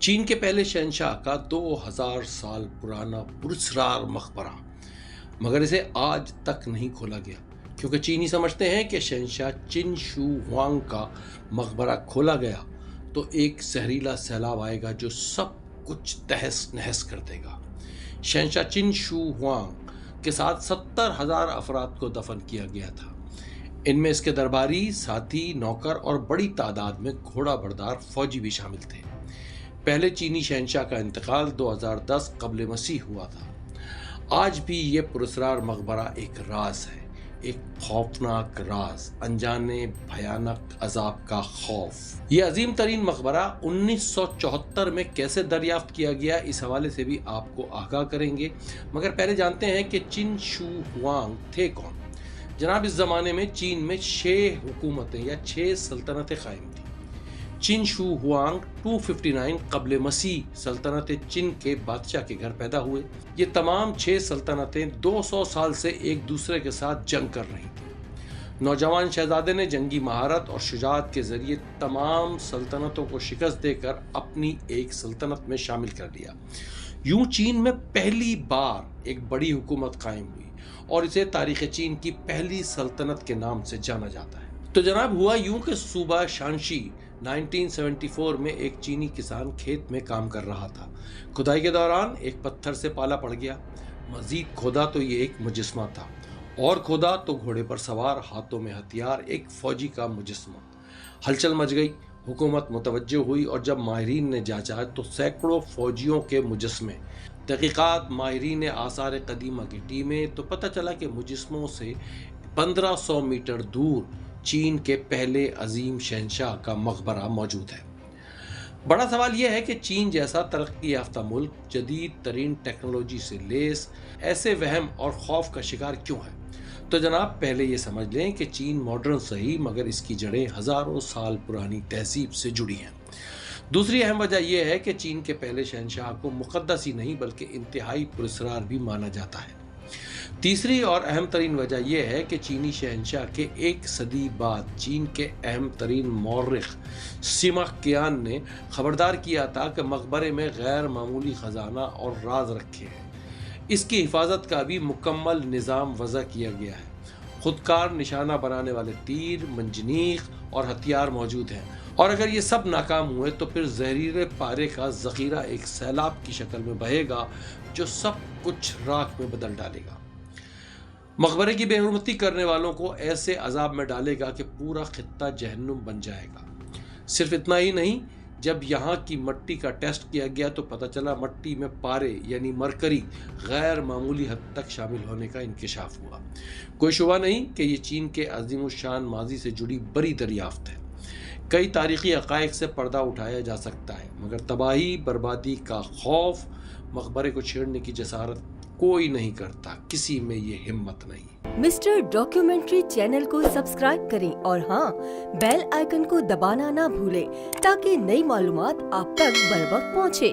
چین کے پہلے شہنشاہ کا 2000 سال پرانا پراسرار مقبرہ، مگر اسے آج تک نہیں کھولا گیا کیونکہ چینی سمجھتے ہیں کہ شہنشاہ چن شو ہوانگ کا مقبرہ کھولا گیا تو ایک زہریلا سیلاب آئے گا جو سب کچھ تہس نہس کر دے گا۔ شہنشاہ چن شو ہوانگ کے ساتھ 70,000 افراد کو دفن کیا گیا تھا۔ ان میں اس کے درباری، ساتھی، نوکر اور بڑی تعداد میں گھوڑا بردار فوجی بھی شامل تھے۔ پہلے چینی شہنشاہ کا انتقال 2010 قبل مسیح ہوا تھا۔ آج بھی یہ پراسرار مقبرہ ایک راز ہے، ایک خوفناک راز، انجانے بھیانک عذاب کا خوف۔ یہ عظیم ترین مقبرہ 1974 میں کیسے دریافت کیا گیا، اس حوالے سے بھی آپ کو آگاہ کریں گے، مگر پہلے جانتے ہیں کہ چن شو ہوانگ تھے کون۔ جناب، اس زمانے میں چین میں 6 حکومتیں یا 6 سلطنتیں قائم تھیں۔ چن شو ہوانگ 259 قبل مسیح سلطنت چین کے بادشاہ کے گھر پیدا ہوئے۔ یہ تمام 6 سلطنتیں 200 سال سے ایک دوسرے کے ساتھ جنگ کر رہی تھیں۔ نوجوان شہزادے نے جنگی مہارت اور شجاعت کے ذریعے تمام سلطنتوں کو شکست دے کر اپنی ایک سلطنت میں شامل کر لیا۔ یوں چین میں پہلی بار ایک بڑی حکومت قائم ہوئی اور اسے تاریخ چین کی پہلی سلطنت کے نام سے جانا جاتا ہے۔ تو جناب، ہوا یوں کہ صوبہ شانشی 1974 میں ایک چینی کسان کھیت میں کام کر رہا تھا۔ کھدائی کے دوران ایک پتھر سے پالا پڑ گیا۔ مزید کھودا تو یہ ایک مجسمہ تھا، اور کھودا تو گھوڑے پر سوار، ہاتھوں میں ہتھیار، ایک فوجی کا مجسمہ۔ ہلچل مچ گئی، حکومت متوجہ ہوئی، اور جب ماہرین نے جانچا تو سینکڑوں فوجیوں کے مجسمے۔ تحقیقات، ماہرین آثار قدیمہ کی ٹیمیں، تو پتہ چلا کہ مجسموں سے 1500 میٹر دور چین کے پہلے عظیم شہنشاہ کا مقبرہ موجود ہے۔ بڑا سوال یہ ہے کہ چین جیسا ترقی یافتہ ملک جدید ترین ٹیکنالوجی سے لیس ایسے وہم اور خوف کا شکار کیوں ہے؟ تو جناب، پہلے یہ سمجھ لیں کہ چین ماڈرن صحیح، مگر اس کی جڑیں ہزاروں سال پرانی تہذیب سے جڑی ہیں۔ دوسری اہم وجہ یہ ہے کہ چین کے پہلے شہنشاہ کو مقدس ہی نہیں بلکہ انتہائی پراسرار بھی مانا جاتا ہے۔ تیسری اور اہم ترین وجہ یہ ہے کہ چینی شہنشاہ کے 1 صدی بعد چین کے اہم ترین مورخ سیما قیان نے خبردار کیا تھا کہ مقبرے میں غیر معمولی خزانہ اور راز رکھے ہیں۔ اس کی حفاظت کا بھی مکمل نظام وضع کیا گیا ہے۔ خودکار نشانہ بنانے والے تیر، منجنیق اور ہتھیار موجود ہیں، اور اگر یہ سب ناکام ہوئے تو پھر زہریلے پارے کا ذخیرہ ایک سیلاب کی شکل میں بہے گا جو سب کچھ راکھ میں بدل ڈالے گا۔ مقبرے کی بے حرمتی کرنے والوں کو ایسے عذاب میں ڈالے گا کہ پورا خطہ جہنم بن جائے گا۔ صرف اتنا ہی نہیں، جب یہاں کی مٹی کا ٹیسٹ کیا گیا تو پتہ چلا مٹی میں پارے یعنی مرکری غیر معمولی حد تک شامل ہونے کا انکشاف ہوا۔ کوئی شبہ نہیں کہ یہ چین کے عظیم الشان ماضی سے جڑی بڑی دریافت ہے۔ کئی تاریخی حقائق سے پردہ اٹھایا جا سکتا ہے، مگر تباہی بربادی کا خوف، مقبرے کو چھیڑنے کی جسارت کوئی نہیں کرتا، کسی میں یہ ہمت نہیں۔ مسٹر ڈاکیومنٹری چینل کو سبسکرائب کریں اور ہاں، بیل آئیکن کو دبانا نہ بھولیں تاکہ نئی معلومات آپ تک بر وقت پہنچے۔